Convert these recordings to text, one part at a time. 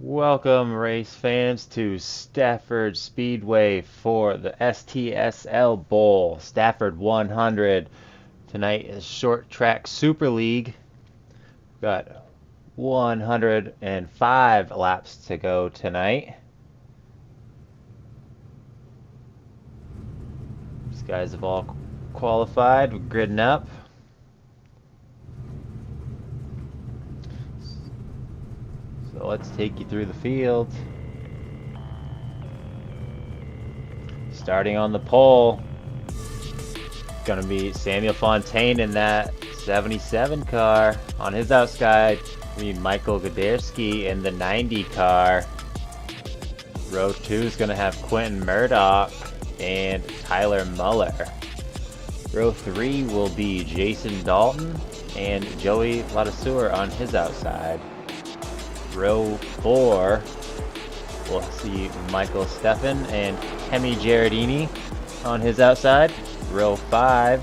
Welcome, race fans, to Stafford Speedway for the STSL Bowl, Stafford 100. Tonight is Short Track Super League. Got 105 laps to go tonight. These guys have all qualified. We're gridding up. So let's take you through the field. Starting on the pole, going to be Samuel Fontaine in that 77 car. On his outside, we Michael Goderski in the 90 car. Row 2 is going to have Quentin Murdoch and Tyler Muller. Row 3 will be Jason Dalton and Joey Ladasur on his outside. Row 4 we'll see Michael Steffen and Kemi Gerardini on his outside. Row 5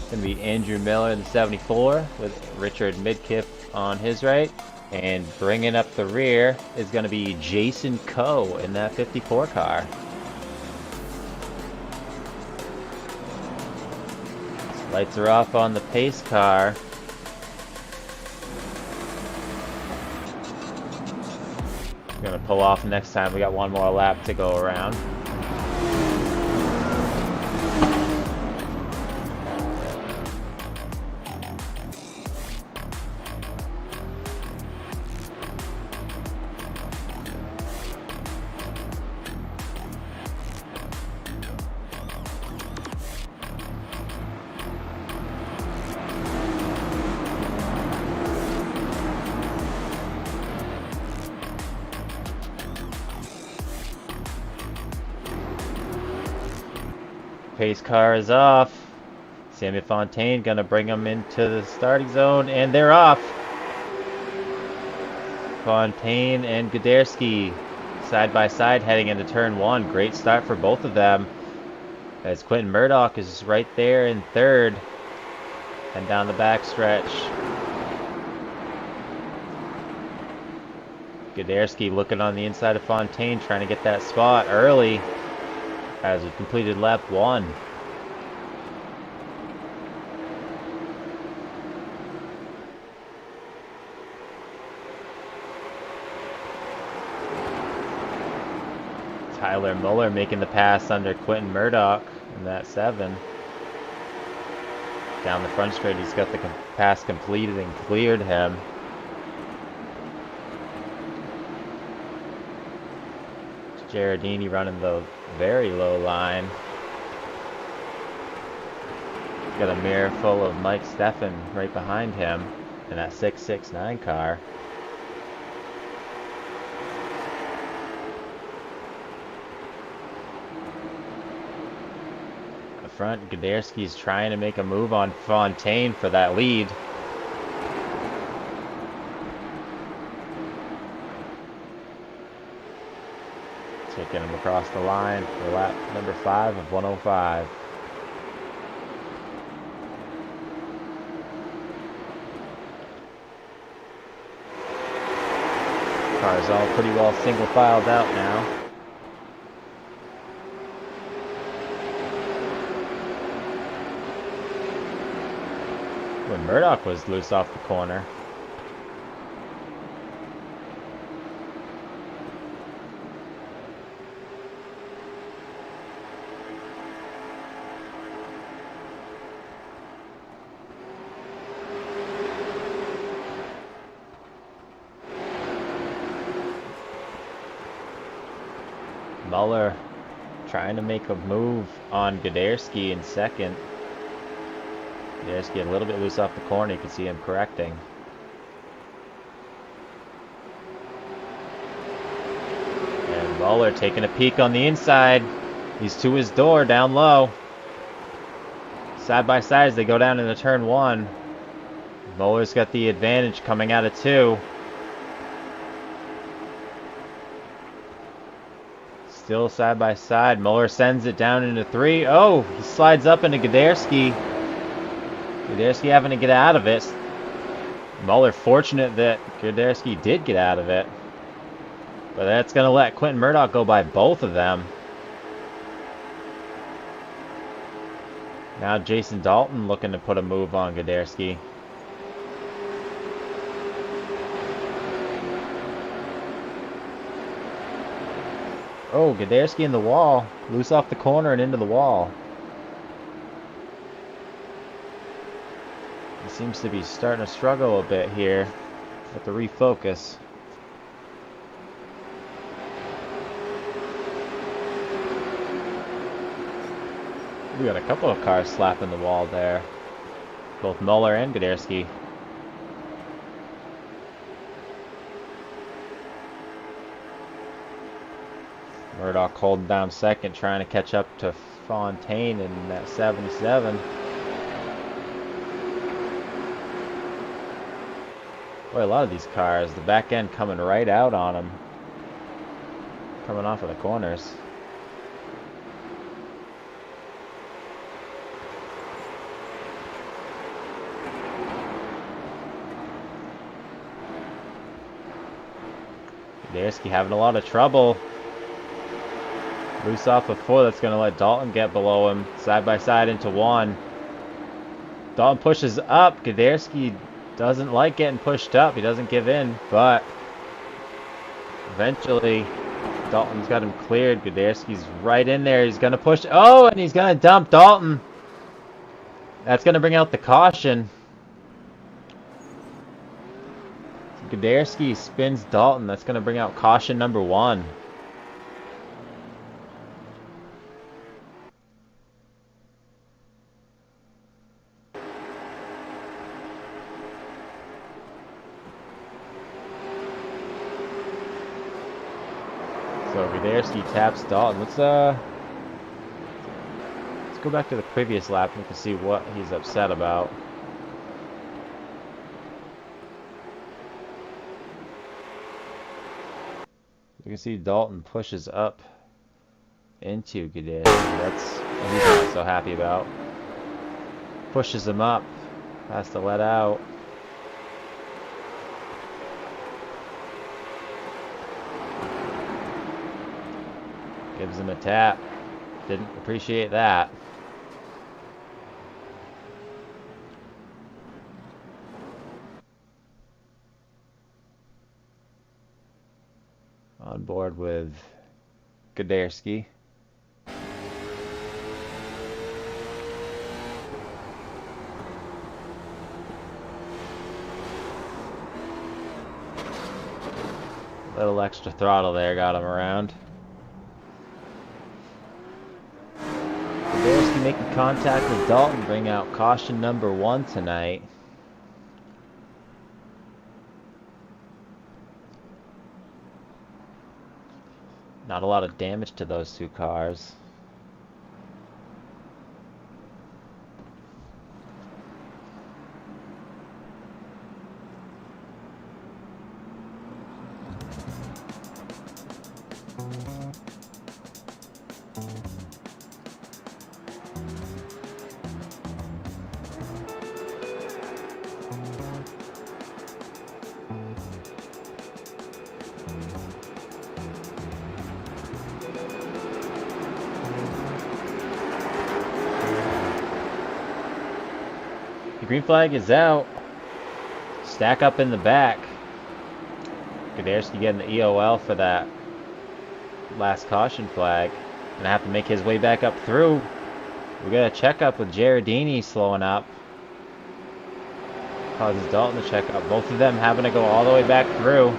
going to be Andrew Miller in the 74 with Richard Midkiff on his right. And bringing up the rear is going to be Jason Coe in that 54 car. Lights are off on the pace car. Gonna pull off next time. We got one more lap to go around. Pace car is off. Samuel Fontaine gonna bring them into the starting zone, and they're off. Fontaine and Goderski side by side heading into turn 1. Great start for both of them, as Quentin Murdoch is right there in third and down the back stretch. Goderski looking on the inside of Fontaine, trying to get that spot early as we completed lap 1. Tyler Muller making the pass under Quentin Murdoch in that 7. Down the front straight, he's got the pass completed and cleared him. Gerardini running the very low line. Got a mirror full of Mike Steffen right behind him in that 669 car. Up front, Goderski's trying to make a move on Fontaine for that lead. Taking him across the line for lap number 5 of 105. Car's all pretty well single filed out now. When Murdoch was loose off the corner. Muller trying to make a move on Goderski in second. Goderski a little bit loose off the corner. You can see him correcting. And Muller taking a peek on the inside. He's to his door down low. Side by side as they go down into turn 1. Muller's got the advantage coming out of 2. Still side by side. Muller sends it down into 3. Oh, he slides up into Goderski. Goderski having to get out of it. Muller fortunate that Goderski did get out of it. But that's going to let Quentin Murdoch go by both of them. Now Jason Dalton looking to put a move on Gdarsky. Oh, Gdarsky in the wall. Loose off the corner and into the wall. He seems to be starting to struggle a bit here. Have to refocus. We got a couple of cars slapping the wall there. Both Muller and Gdarsky. Murdoch holding down second, trying to catch up to Fontaine in that 77. Boy, a lot of these cars, the back end coming right out on them. Coming off of the corners. Gdarsky having a lot of trouble. Loose off of 4, that's going to let Dalton get below him. Side by side into 1. Dalton pushes up. Gdarsky doesn't like getting pushed up. He doesn't give in, but eventually Dalton's got him cleared. Gdarsky's right in there. He's going to push. Oh, and he's going to dump Dalton. That's going to bring out the caution. Gdarsky spins Dalton. That's going to bring out caution number 1. So Gdarsky taps Dalton. Let's go back to the previous lap and we can see what he's upset about. You can see Dalton pushes up into Gdarsky. That's what he's not so happy about. Pushes him up. Has to let out. Gives him a tap. Didn't appreciate that. On board with Gdarsky. Little extra throttle there got him around. Gdarsky making contact with Dalton, bring out caution number 1 tonight. Not a lot of damage to those two cars. The green flag is out. Stack up in the back. Gdarsky getting the EOL for that last caution flag. Gonna have to make his way back up through. We got a checkup with Giardini slowing up. Causes Dalton to check up. Both of them having to go all the way back through.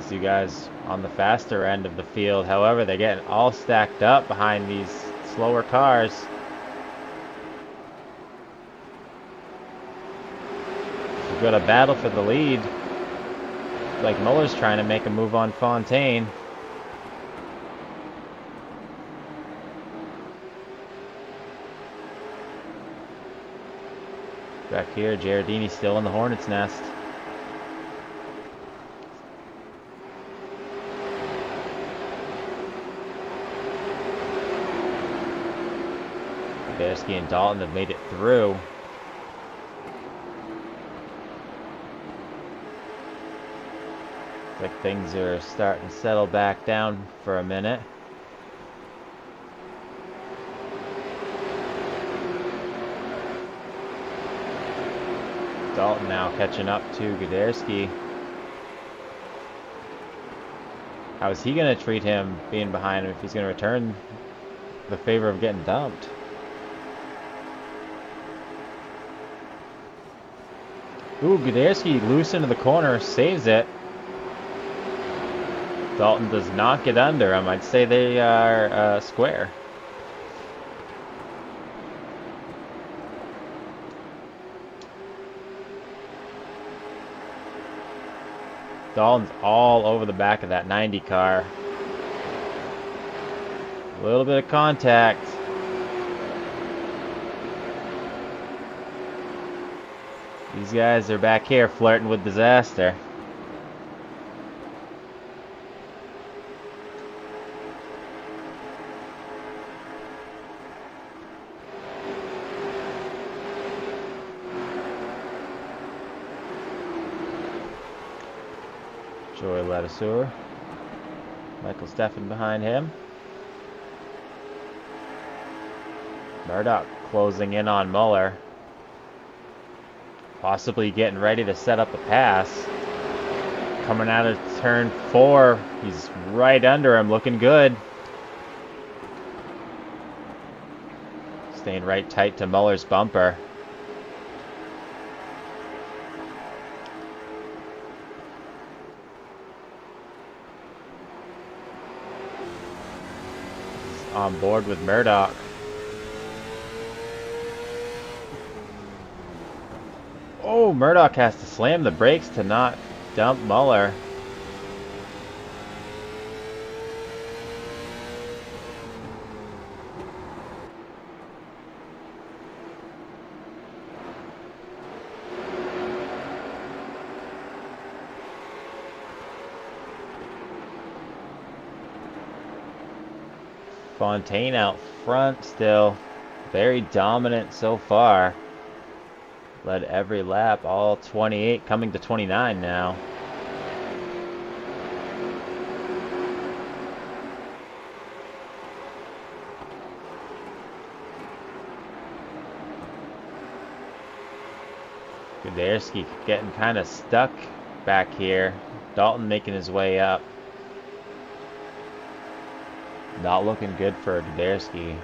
You guys on the faster end of the field. However, they're getting all stacked up behind these slower cars. We've got a battle for the lead. Like Muller's trying to make a move on Fontaine. Back here, Giardini still in the Hornet's nest. Gdarsky and Dalton have made it through. Looks like things are starting to settle back down for a minute. Dalton now catching up to Gdarsky. How is he going to treat him being behind him if he's going to return the favor of getting dumped? Ooh, Gdarsky loose into the corner, saves it. Dalton does not get under him. I'd say they are square. Dalton's all over the back of that 90 car. A little bit of contact. These guys are back here flirting with disaster. Joey Ladouceur. Michael Stafford behind him. Murdoch closing in on Muller. Possibly getting ready to set up a pass. Coming out of turn 4. He's right under him, looking good. Staying right tight to Muller's bumper. On board with Murdoch. Oh, Murdoch has to slam the brakes to not dump Muller. Fontaine out front still. Very dominant so far. Led every lap, all 28, coming to 29 now. Gdarsky getting kind of stuck back here. Dalton making his way up. Not looking good for Gdarsky.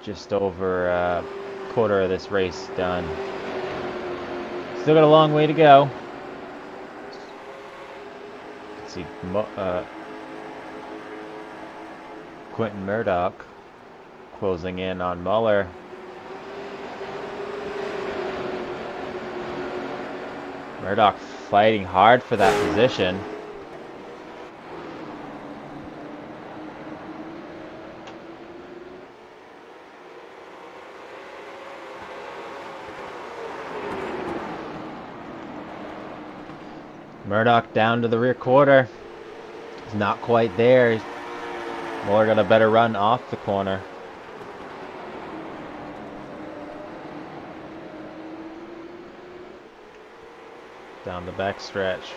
Just over a quarter of this race done. Still got a long way to go. Let's see, Quentin Murdoch closing in on Muller. Murdoch fighting hard for that position. Murdoch down to the rear quarter. He's not quite there. Muller got a better run off the corner. Down the back stretch.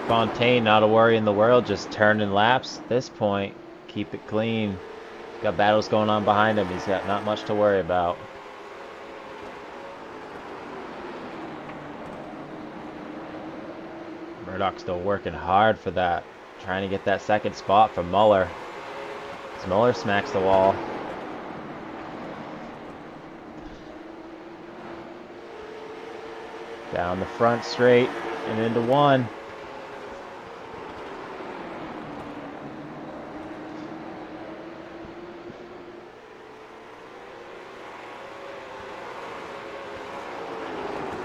Fontaine, not a worry in the world, just turning laps at this point. Keep it clean. Got battles going on behind him. He's got not much to worry about. Murdoch still working hard for that. Trying to get that second spot from Muller. As Muller smacks the wall. Down the front straight and into one.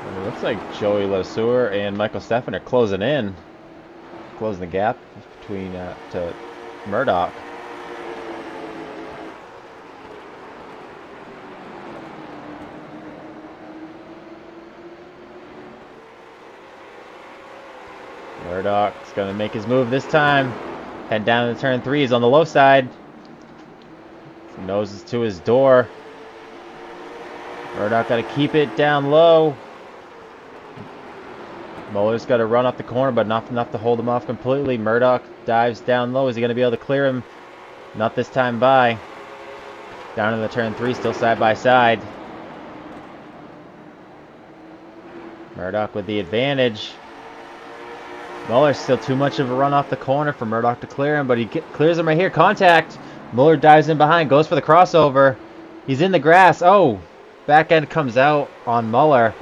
And it looks like Joey Ladouceur and Michael Stafford are closing in. Closing the gap between to Murdoch. Murdoch's gonna make his move this time. Head down to turn 3. He's on the low side. Noses to his door. Murdoch gotta keep it down low. Muller's got to run up the corner, but not enough to hold him off completely. Murdoch dives down low. Is he going to be able to clear him? Not this time by. Down in the turn 3, still side by side. Murdoch with the advantage. Muller's still too much of a run off the corner for Murdoch to clear him, but he clears him right here. Contact. Muller dives in behind, goes for the crossover. He's in the grass. Oh, back end comes out on Muller.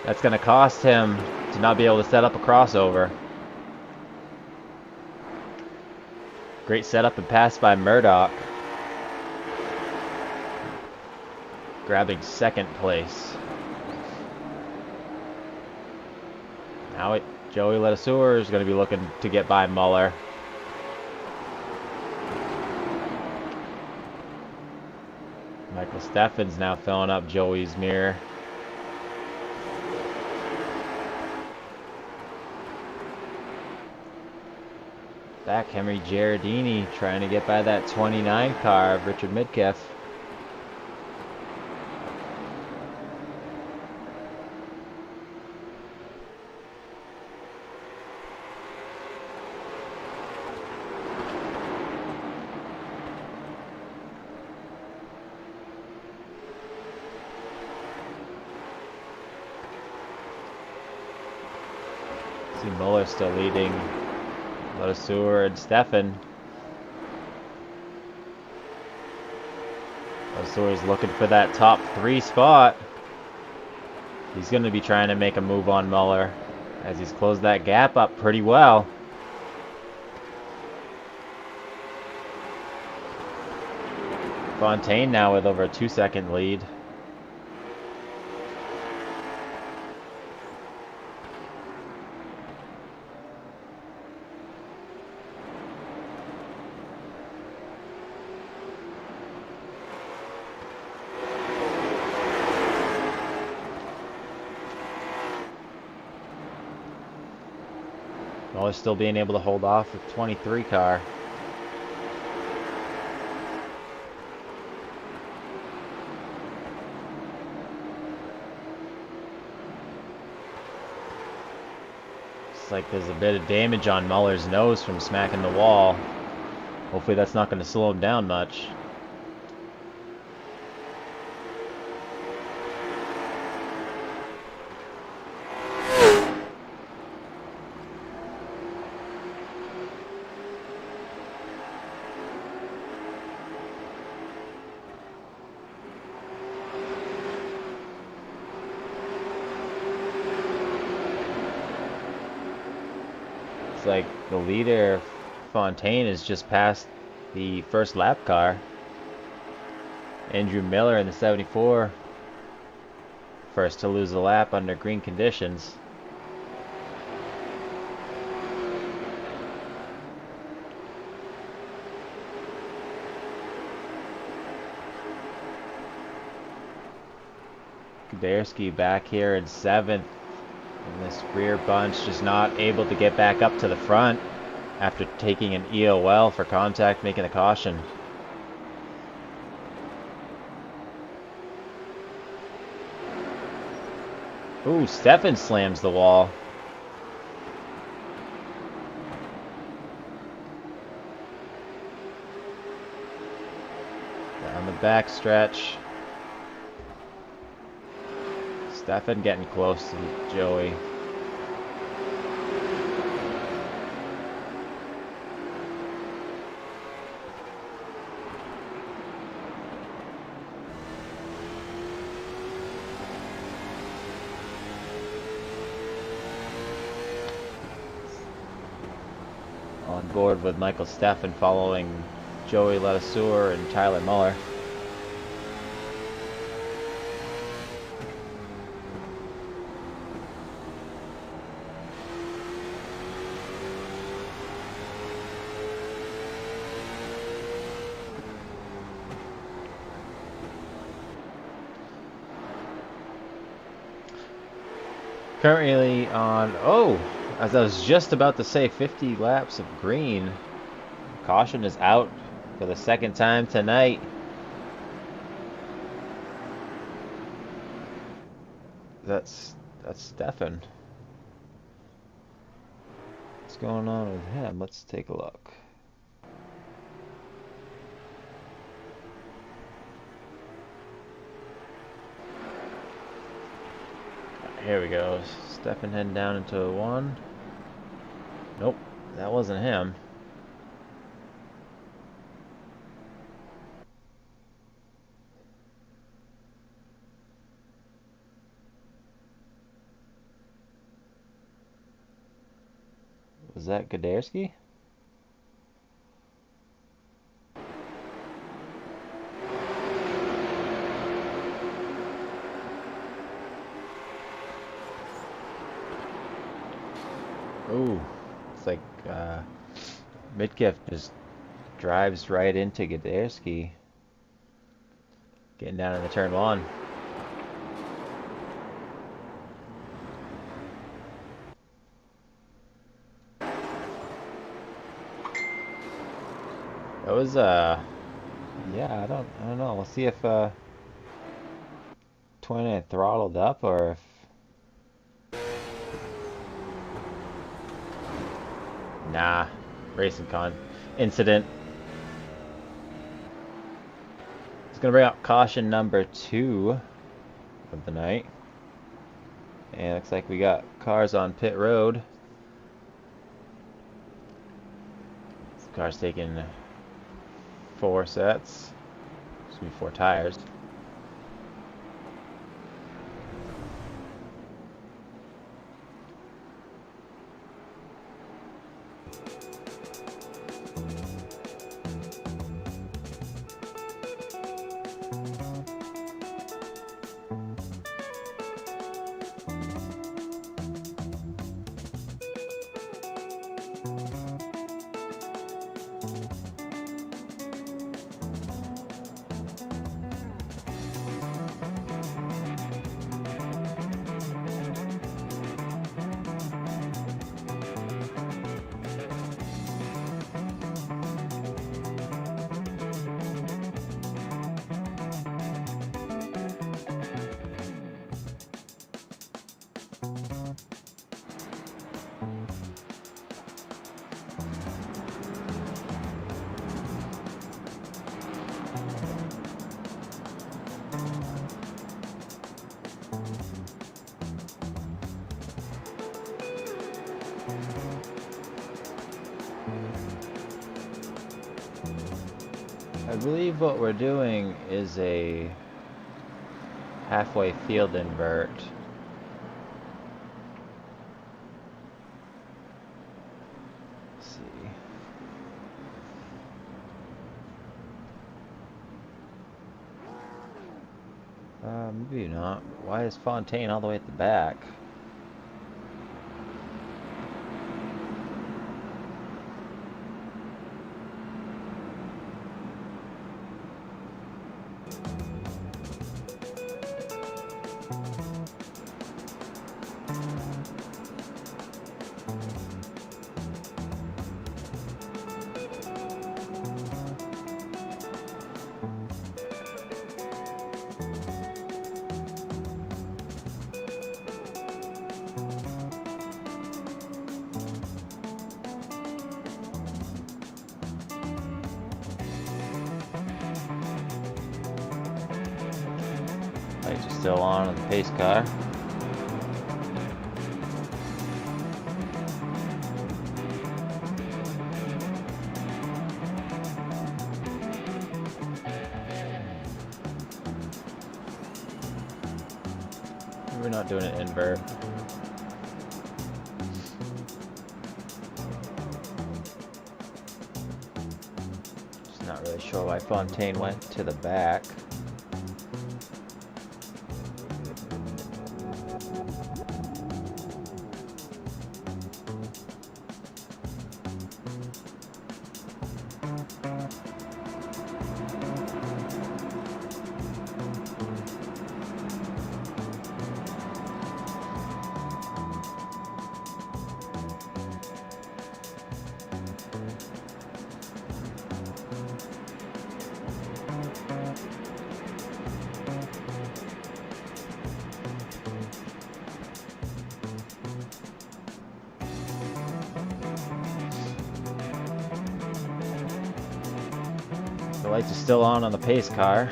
That's going to cost him to not be able to set up a crossover. Great setup and pass by Murdoch. Grabbing second place. Now Joey Ledeseur is going to be looking to get by Muller. Michael Steffen's now filling up Joey's mirror. Back Henry Giardini trying to get by that 29 car of Richard Midkiff. See Muller still leading Ledeseur and Steffen. Ledeseur is looking for that top 3 spot. He's going to be trying to make a move on Muller as he's closed that gap up pretty well. Fontaine now with over a 2-second lead. Muller still being able to hold off with 23 car. Looks like there's a bit of damage on Muller's nose from smacking the wall. Hopefully that's not going to slow him down much. Like the leader Fontaine is just past the first lap car. Andrew Miller in the 74, first to lose a lap under green conditions. Kuderski back here in 7th. And this rear bunch just not able to get back up to the front after taking an EOL for contact, making a caution. Ooh, Steffen slams the wall. Down the back stretch. Stafford getting close to Joey. On board with Michael Steffen following Joey Ledeseur and Tyler Muller. Currently on, as I was just about to say, 50 laps of green. Caution is out for the second time tonight. That's Steffen. going on with him? Let's take a look. Here we go. Stepping heading down into a 1. Nope, that wasn't him. Was that Gdarsky? Ooh, it's like Midkiff just drives right into Gdarsky. Getting down in the turn 1. That was yeah, I don't know. We'll see if 29 throttled up or if nah, racing con incident. It's gonna bring out caution number 2 of the night. And it looks like we got cars on pit road. This car's taking 4 sets. It's gonna be 4 tires. I believe what we're doing is a halfway field invert. Let's see. Maybe not. Why is Fontaine all the way at the back? Lights are still on the pace car. We're not doing an invert. Just not really sure why Fontaine went to the back. The lights are still on the pace car.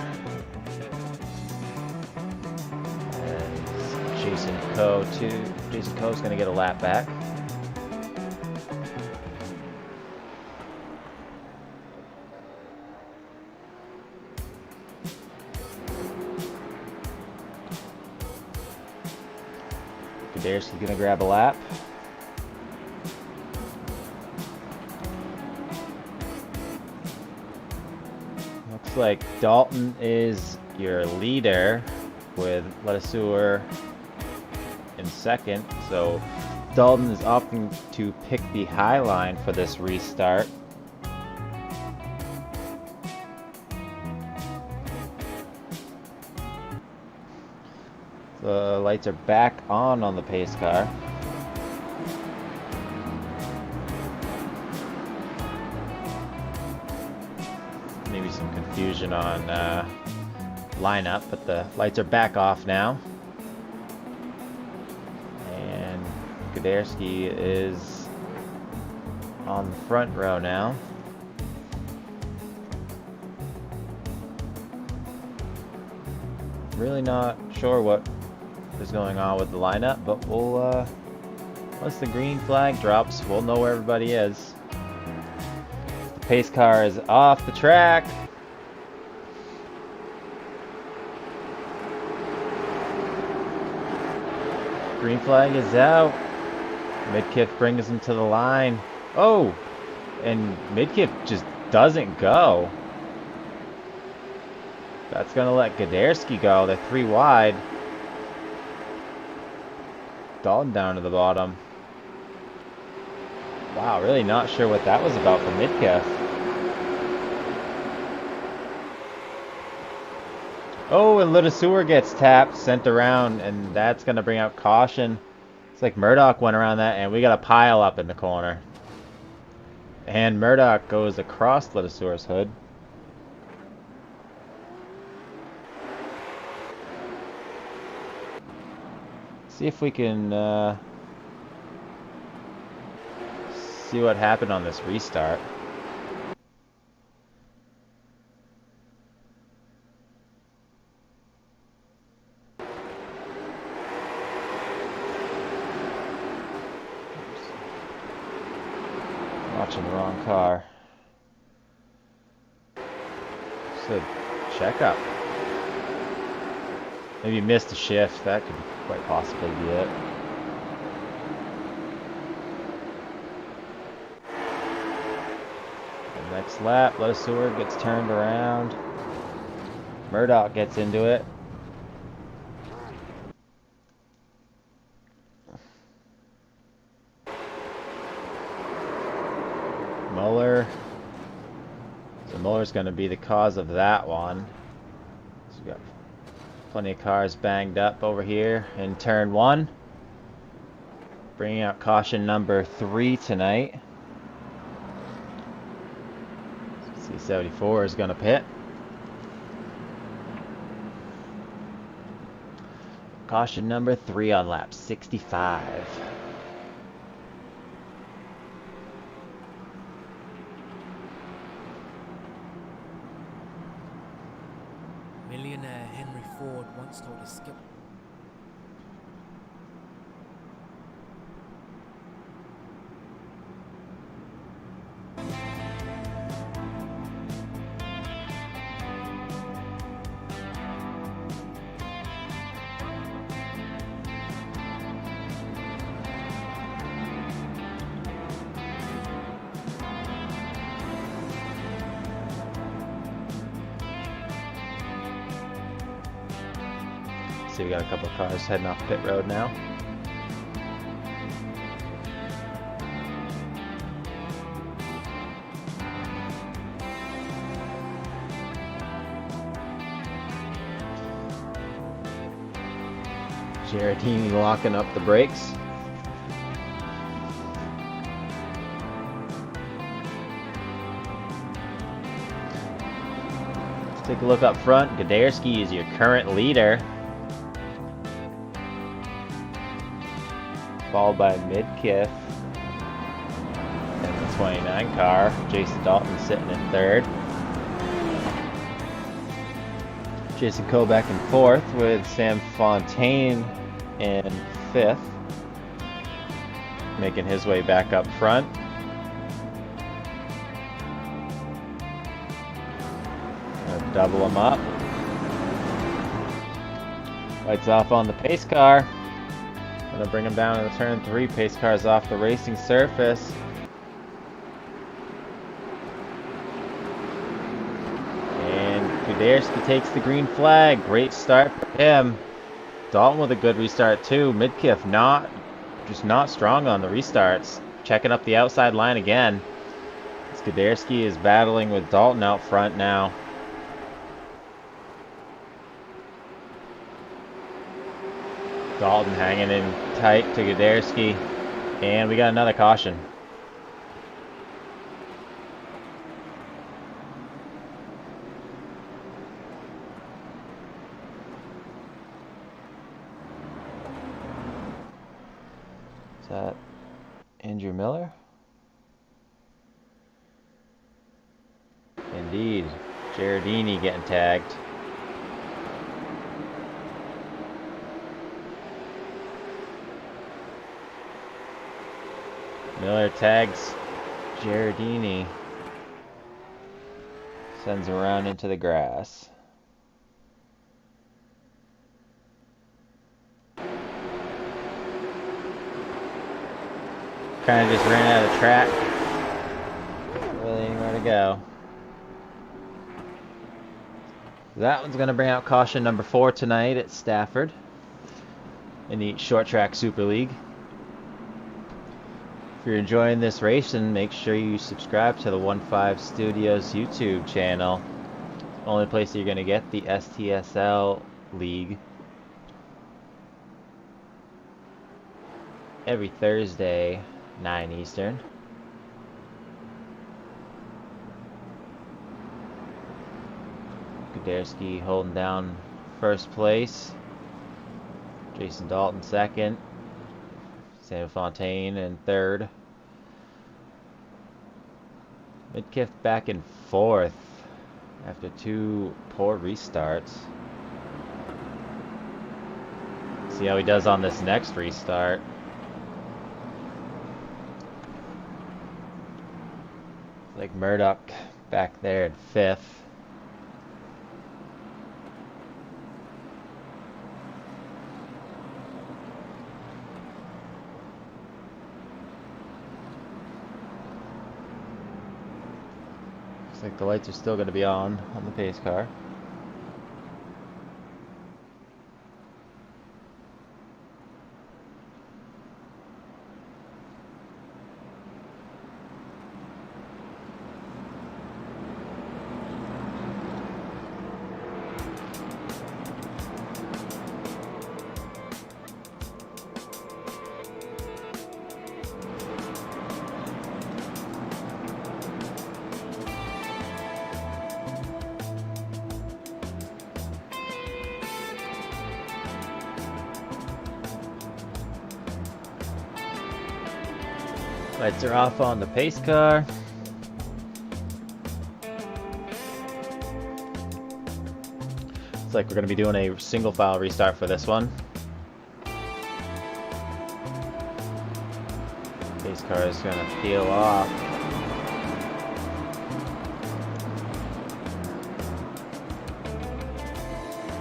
And Jason Coe too. Jason Coe's going to get a lap back. Kaderski's going to grab a lap. Looks like Dalton is your leader with Lesueur in second. So Dalton is opting to pick the high line for this restart. The lights are back on the pace car. Maybe some confusion on lineup, but the lights are back off now. And Kaderski is on the front row now. Really not sure what is going on with the lineup, but we'll once the green flag drops, we'll know where everybody is. The pace car is off the track. Green flag is out. Midkiff brings him to the line. Oh, and Midkiff just doesn't go. That's gonna let Kaderski go. They're 3 wide. Dalton down to the bottom. Wow, really not sure what that was about for Midkiff. Oh, and Lesueur gets tapped, sent around, and that's going to bring out caution. It's like Murdoch went around that, and we got a pile up in the corner. And Murdoch goes across Lesueur's hood. See if we can see what happened on this restart. Watching the wrong car. So checkup. Maybe missed a shift. That could quite possibly be it. The next lap, Lesueur gets turned around. Murdoch gets into it. Muller. So Muller's going to be the cause of that one. So we got plenty of cars banged up over here in turn 1. Bringing out caution number 3 tonight. C74 is going to pit. Caution number 3 on lap 65. Millionaire Henry Ford once told his skipper. See, we got a couple of cars heading off pit road now. Giardini locking up the brakes. Let's take a look up front. Kaderski is your current leader, followed by Midkiff and the 29 car. Jason Dalton sitting in third. Jason Coe back in 4th with Sam Fontaine in 5th. Making his way back up front. Gonna double them up. Lights off on the pace car. Gonna bring him down in turn 3. Pace car's off the racing surface. And Kuderski takes the green flag. Great start for him. Dalton with a good restart too. Midkiff just not strong on the restarts. Checking up the outside line again. Kuderski is battling with Dalton out front now. Dalton hanging in tight to Kuderski. And we got another caution. Is that Andrew Miller? Indeed. Giardini getting tagged. Miller tags Giardini. Sends him around into the grass. Kind of just ran out of track. Not really anywhere to go. That one's going to bring out caution number 4 tonight at Stafford in the Short Track Super League. If you're enjoying this race, then make sure you subscribe to the 15 Studios YouTube channel. Only place you're going to get the STSL League. Every Thursday, 9 Eastern. Kuderski holding down first place. Jason Dalton 2nd. Sam Fontaine in 3rd. Midkiff back in 4th after 2 poor restarts. See how he does on this next restart. Like Murdoch back there in 5th. Looks like the lights are still going to be on the pace car. Lights are off on the pace car. Looks like we're going to be doing a single file restart for this one. Pace car is going to peel off.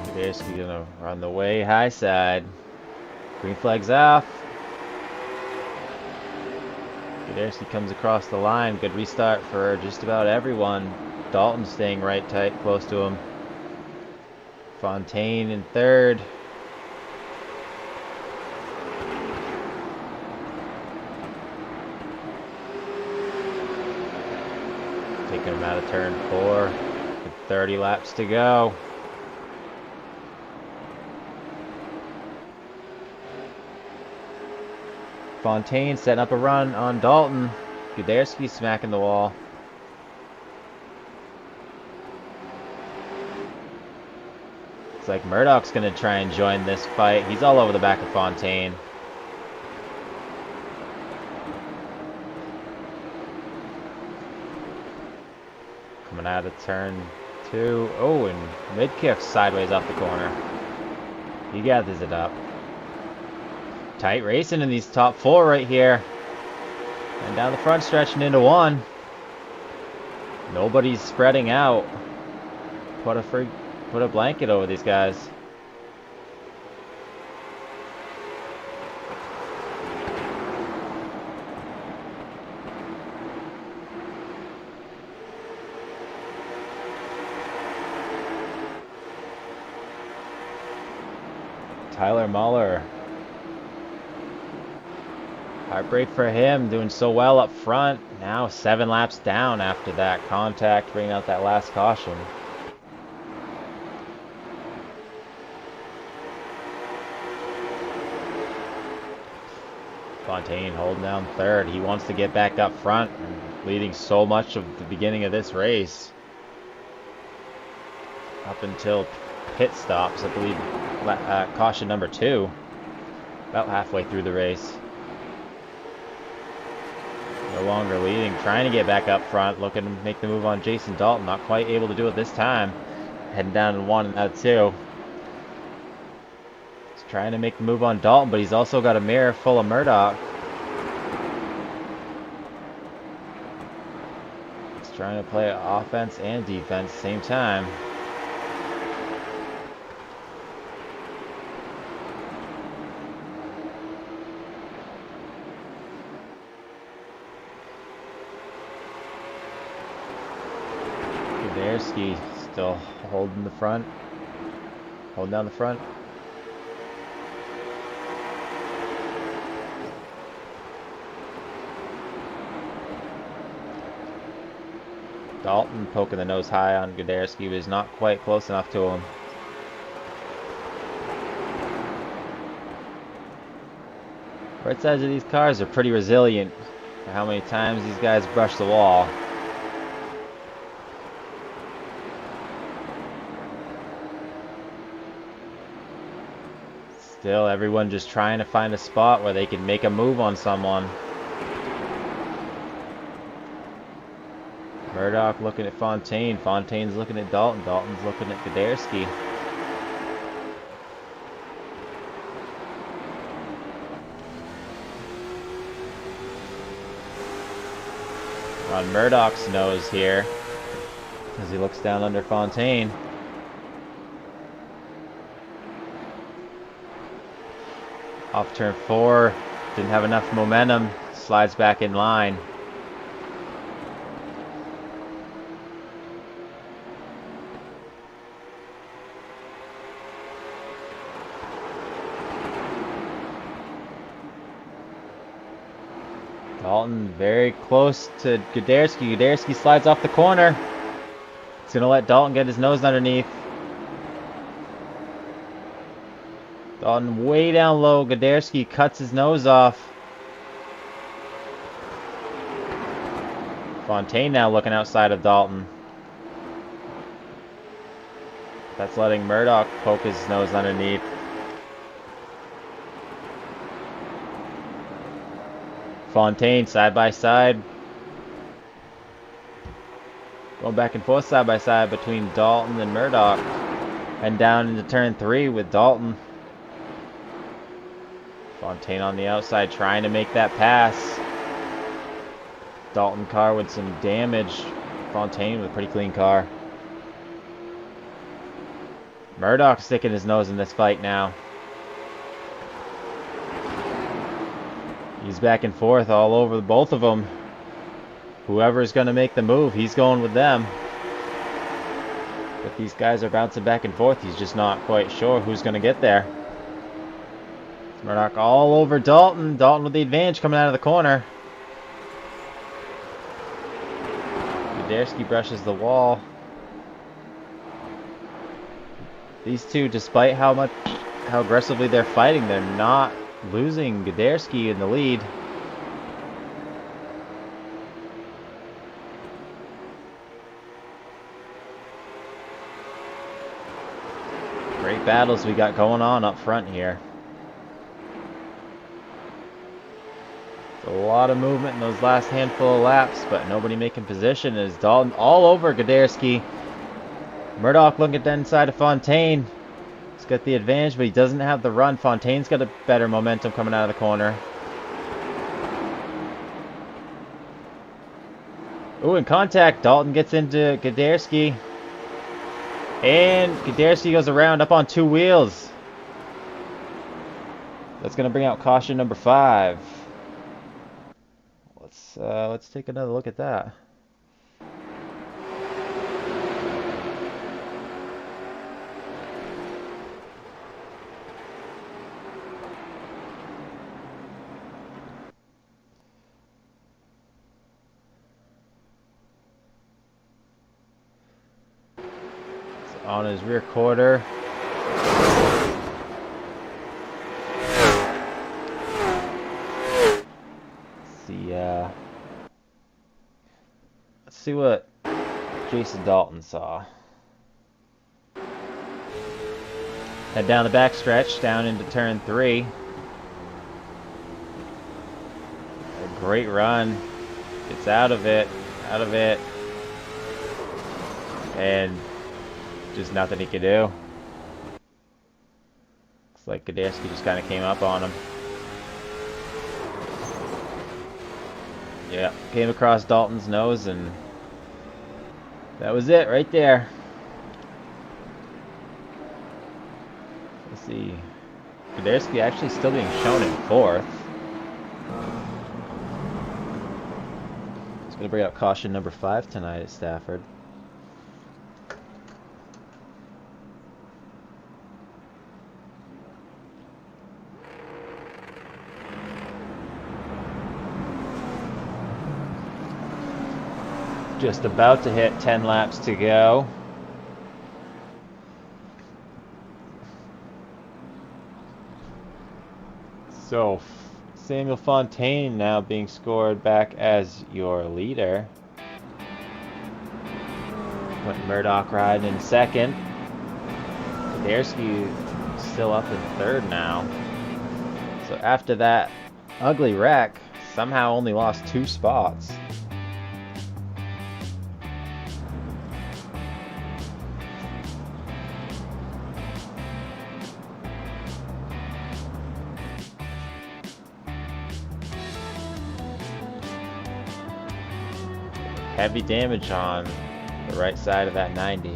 Kuderski going to run the way high side. Green flag's off. Kuderski comes across the line. Good restart for just about everyone. Dalton staying right tight, close to him. Fontaine in 3rd. Taking him out of turn 4. With 30 laps to go. Fontaine setting up a run on Dalton. Kuderski smacking the wall. It's like Murdoch's going to try and join this fight. He's all over the back of Fontaine. Coming out of turn 2. Oh, and mid-kick sideways off the corner. He gathers it up. Tight racing in these top 4 right here. And down the front stretching into 1. Nobody's spreading out. Put a blanket over these guys. Tyler Muller. Heartbreak for him, doing so well up front. Now 7 laps down after that contact, bringing out that last caution. Fontaine holding down 3rd. He wants to get back up front, leading so much of the beginning of this race. Up until pit stops, I believe, caution number 2. About halfway through the race. No longer leading, trying to get back up front, looking to make the move on Jason Dalton. Not quite able to do it this time. Heading down in 1 and out of 2. He's trying to make the move on Dalton, but he's also got a mirror full of Murdoch. He's trying to play offense and defense at the same time. Guderski still holding the front, holding down the front. Dalton poking the nose high on Guderski, but is not quite close enough to him. Right sides of these cars are pretty resilient for how many times these guys brush the wall. Still, everyone just trying to find a spot where they can make a move on someone. Murdoch looking at Fontaine. Fontaine's looking at Dalton. Dalton's looking at Guderski. On Murdoch's nose here as he looks down under Fontaine. Off turn 4, didn't have enough momentum, slides back in line. Dalton very close to Guderski. Guderski slides off the corner. He's going to let Dalton get his nose underneath. Dalton way down low. Guderski cuts his nose off. Fontaine now looking outside of Dalton. That's letting Murdoch poke his nose underneath. Fontaine side by side. Going back and forth side by side between Dalton and Murdoch. And down into turn 3 with Dalton. Fontaine on the outside trying to make that pass. Dalton car with some damage. Fontaine with a pretty clean car. Murdoch sticking his nose in this fight now. He's back and forth all over both of them. Whoever's going to make the move, he's going with them. But these guys are bouncing back and forth. He's just not quite sure who's going to get there. Murdoch all over Dalton. Dalton with the advantage coming out of the corner. Guderski brushes the wall. These two, despite how aggressively they're fighting, they're not losing Guderski in the lead. Great battles we got going on up front here. A lot of movement in those last handful of laps, but nobody making position as Dalton all over Guderski. Murdoch looking at the inside of Fontaine. He's got the advantage, but he doesn't have the run. Fontaine's got a better momentum coming out of the corner. Ooh, in contact. Dalton gets into Gdarsky. And Gdarsky goes around up on two wheels. That's going to bring out caution number 5. Let's take another look at that. It's on his rear quarter. Let's see what Jason Dalton saw. Head down the back stretch, down into turn 3. A great run. Gets out of it, and just nothing he could do. Looks like Gdarsky just kind of came up on him. Yeah, came across Dalton's nose, and that was it right there. Let's see. Gdarsky actually still being shown in 4th. It's going to bring out caution number 5 tonight at Stafford. Just about to hit 10 laps to go. So, Samuel Fontaine now being scored back as your leader. Put Murdoch riding in 2nd. Gdarsky still up in 3rd now. So after that ugly wreck, somehow only lost 2 spots. Heavy damage on the right side of that 90.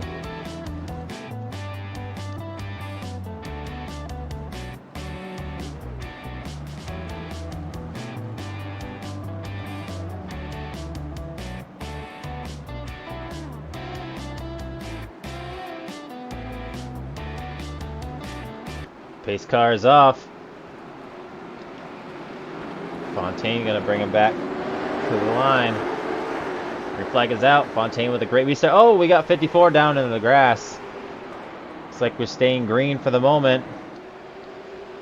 Pace car is off. Fontaine gonna bring him back to the line. Your flag is out. Fontaine with a great restart. Oh, we got 54 down into the grass. Looks like we're staying green for the moment.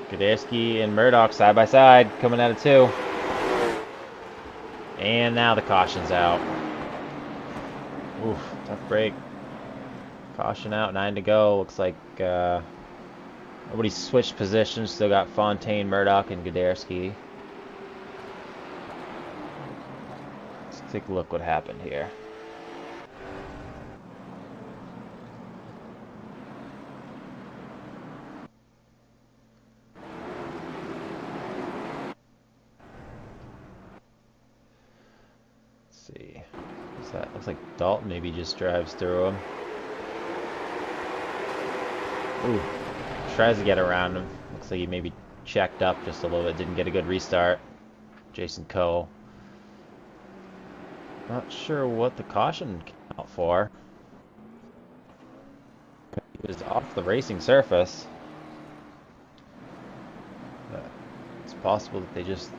Gdarsky and Murdoch side by side, coming out of 2. And now the caution's out. Oof, tough break. Caution out, 9 to go. Looks like nobody switched positions. Still got Fontaine, Murdoch, and Gdarsky. Take a look what happened here. Let's see. What's that? Looks like Dalton maybe just drives through him. Ooh. Tries to get around him. Looks like he maybe checked up just a little bit. Didn't get a good restart. Jason Coe. Not sure what the caution came out for. It was off the racing surface. But it's possible that they just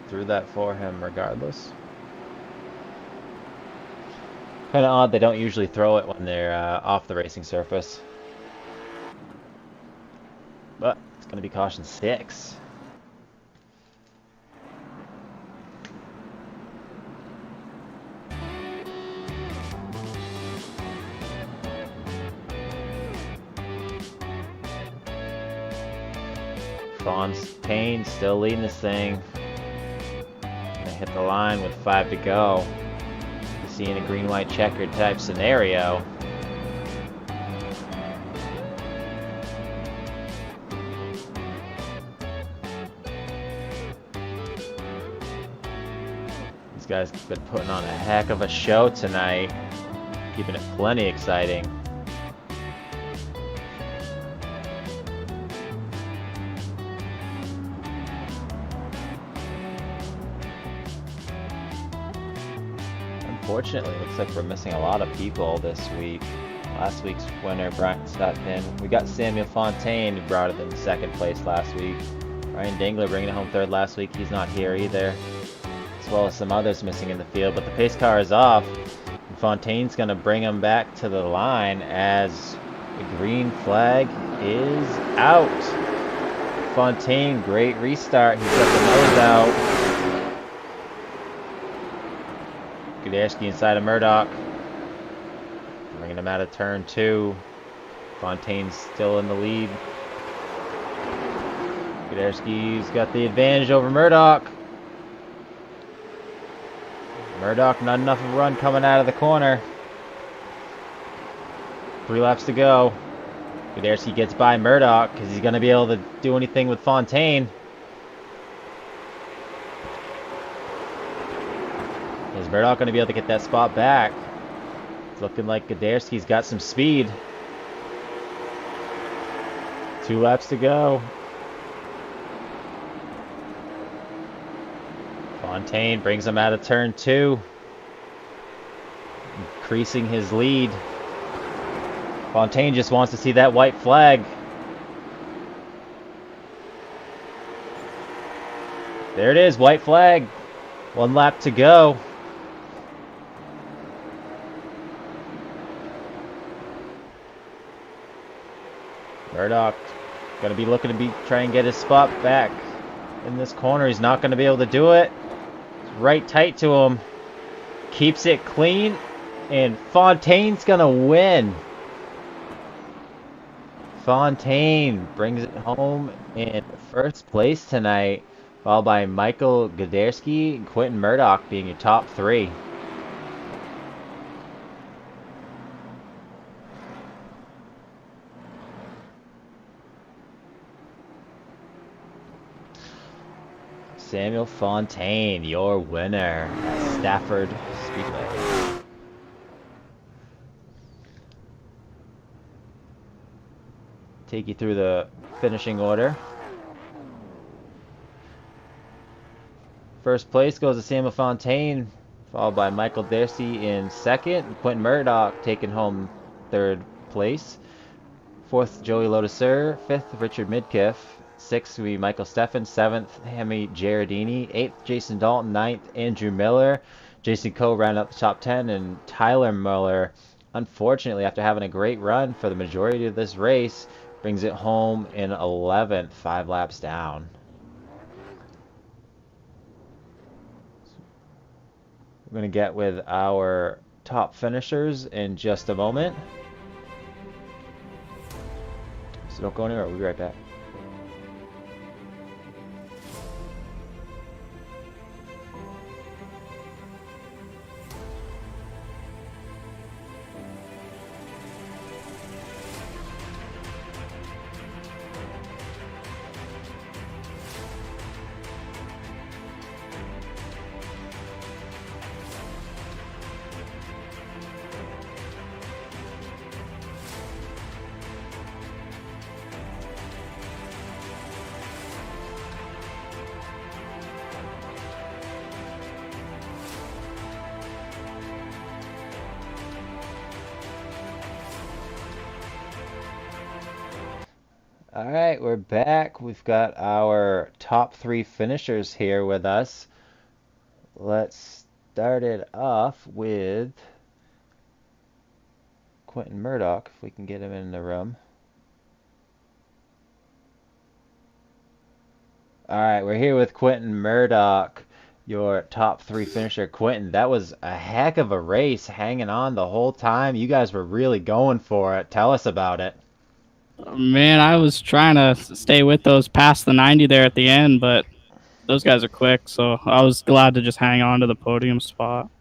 threw that for him regardless. Kind of odd they don't usually throw it when they're off the racing surface. But it's going to be caution 6. Fontaine still leading this thing. Gonna hit the line with 5 to go. Seeing a green-white checkered type scenario. Guys been putting on a heck of a show tonight, keeping it plenty exciting. Unfortunately, it looks like we're missing a lot of people this week. Last week's winner, Brian Sutton. We got Samuel Fontaine, who brought it in second place last week. Ryan Dangler bringing it home third last week. He's not here either. As well as some others missing in the field. But the pace car is off. And Fontaine's going to bring him back to the line as the green flag is out. Fontaine, great restart. He got the nose out. Gdarsky inside of Murdoch. Bringing him out of turn 2. Fontaine's still in the lead. Gdarsky's got the advantage over Murdoch. Murdoch, not enough of a run coming out of the corner. 3 laps to go. Gdarsky gets by Murdoch because he's going to be able to do anything with Fontaine. Is Murdoch going to be able to get that spot back? It's looking like Gdarsky's got some speed. 2 laps to go. Fontaine brings him out of turn 2. Increasing his lead. Fontaine just wants to see that white flag. There it is, white flag. 1 lap to go. Murdoch going to be looking to try and get his spot back in this corner. He's not going to be able to do it. It's right tight to him. Keeps it clean. And Fontaine's going to win. Fontaine brings it home in first place tonight, followed by Michael Gdarsky and Quentin Murdoch being your top 3. Samuel Fontaine, your winner at Stafford Speedway. Take you through the finishing order. First place goes to Samuel Fontaine, followed by Michael Gdarsky in second. Quentin Murdoch taking home third place. Fourth, Joey Lodesser. Fifth, Richard Midkiff. Sixth will be Michael Steffen. Seventh, Hemi Giardini. Eighth, Jason Dalton. Ninth, Andrew Miller. Jason Coe rounded up the top 10, and Tyler Muller, unfortunately, after having a great run for the majority of this race, brings it home in 11th, 5 laps down. We're going to get with our top finishers in just a moment. So don't go anywhere, we'll be right back. Alright, we're back. We've got our top 3 finishers here with us. Let's start it off with Quentin Murdoch, if we can get him in the room. Alright, we're here with Quentin Murdoch, your top 3 finisher. Quentin, that was a heck of a race, hanging on the whole time. You guys were really going for it. Tell us about it. Man, I was trying to stay with those past the 90 there at the end, but those guys are quick, so I was glad to just hang on to the podium spot.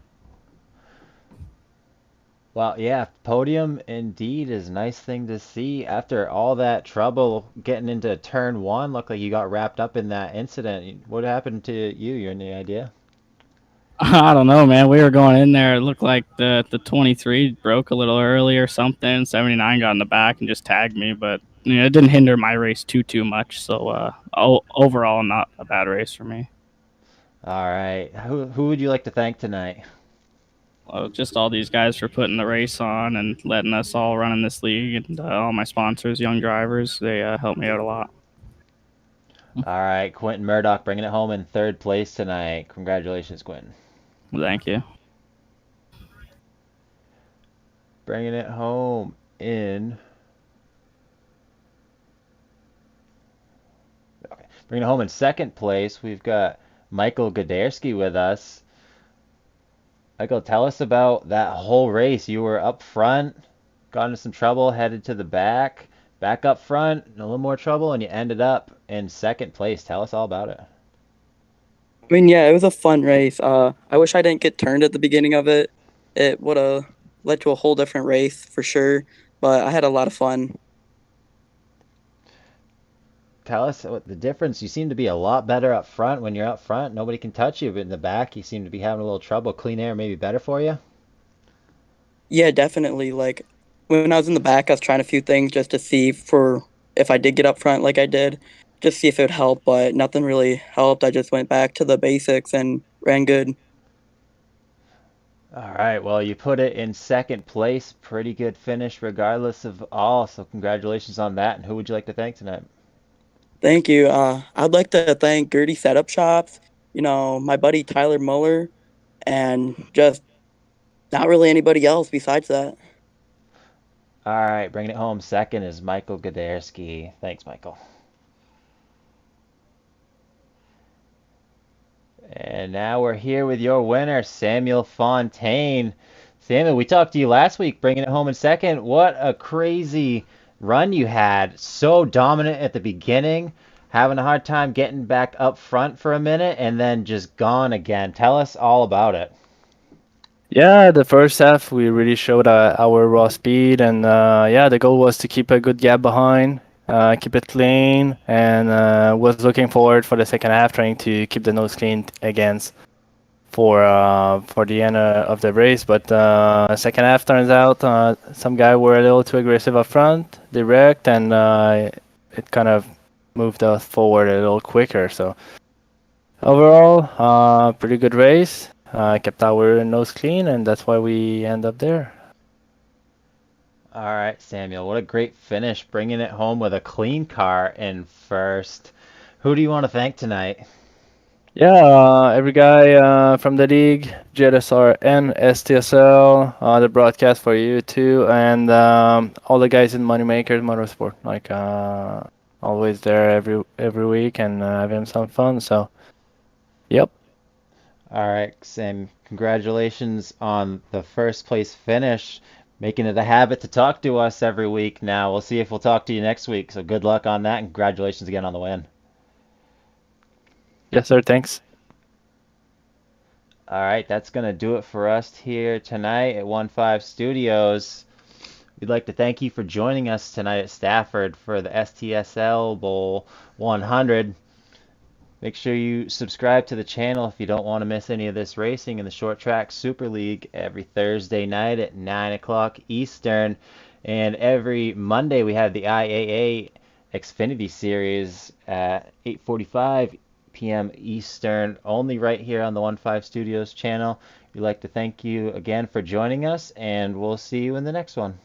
Well, yeah, podium indeed is a nice thing to see. After all that trouble getting into turn 1, looked like you got wrapped up in that incident. What happened to you? You have any idea? I don't know, man. We were going in there. It looked like the 23 broke a little early or something. 79 got in the back and just tagged me, but it didn't hinder my race too much. So overall, not a bad race for me. All right. Who would you like to thank tonight? Just all these guys for putting the race on and letting us all run in this league, and all my sponsors, young drivers, they helped me out a lot. All right, Quentin Murdoch bringing it home in third place tonight. Congratulations, Quentin. Thank you. Bringing it home in. Okay. Bringing it home in second place, we've got Michael Godarski with us. Michael, tell us about that whole race. You were up front, got into some trouble, headed to the back up front, in a little more trouble, and you ended up in second place. Tell us all about it. I mean, yeah, it was a fun race. I wish I didn't get turned at the beginning of it. It would have led to a whole different race for sure, but I had a lot of fun. Tell us what the difference. You seem to be a lot better up front. When you're up front, nobody can touch you, but in the back, you seem to be having a little trouble. Clean air may be better for you. Yeah, definitely. Like when I was in the back, I was trying a few things just to see for if I did get up front like I did, just see if it would help, but nothing really helped. I just went back to the basics and ran good. All right, well, you put it in second place. Pretty good finish regardless of all, so congratulations on that. And who would you like to thank tonight? Thank you. I'd like to thank Gertie Setup Shops, my buddy Tyler Muller, and just not really anybody else besides that. All right, bringing it home second is Michael Godarski. Thanks, Michael. And now we're here with your winner, Samuel Fontaine. Samuel, we talked to you last week, bringing it home in second. What a crazy run you had. So dominant at the beginning, having a hard time getting back up front for a minute, and then just gone again. Tell us all about it. Yeah, the first half we really showed our raw speed, and yeah, the goal was to keep a good gap behind, keep it clean, and was looking forward for the second half, trying to keep the nose clean against for the end of the race. But second half turns out some guy were a little too aggressive up front, they wrecked, and it kind of moved us forward a little quicker. So overall, pretty good race. Kept our nose clean, and that's why we end up there. All right, Samuel, what a great finish, bringing it home with a clean car in first. Who do you want to thank tonight? Yeah, every guy from the league, GSR and STSL, the broadcast for you too, and all the guys in Moneymakers Motorsport, like always there every week and having some fun. So, yep. All right, Sam, congratulations on the first place finish, making it a habit to talk to us every week now. We'll see if we'll talk to you next week. So good luck on that, and congratulations again on the win. Yes, sir. Thanks. All right, that's going to do it for us here tonight at 1-5 Studios. We'd like to thank you for joining us tonight at Stafford for the STSL Bowl 100. Make sure you subscribe to the channel if you don't want to miss any of this racing in the Short Track Super League every Thursday night at 9 o'clock Eastern. And every Monday we have the IAA Xfinity Series at 8:45 p.m. Eastern, only right here on the 1-5 Studios channel. We'd like to thank you again for joining us, and we'll see you in the next one.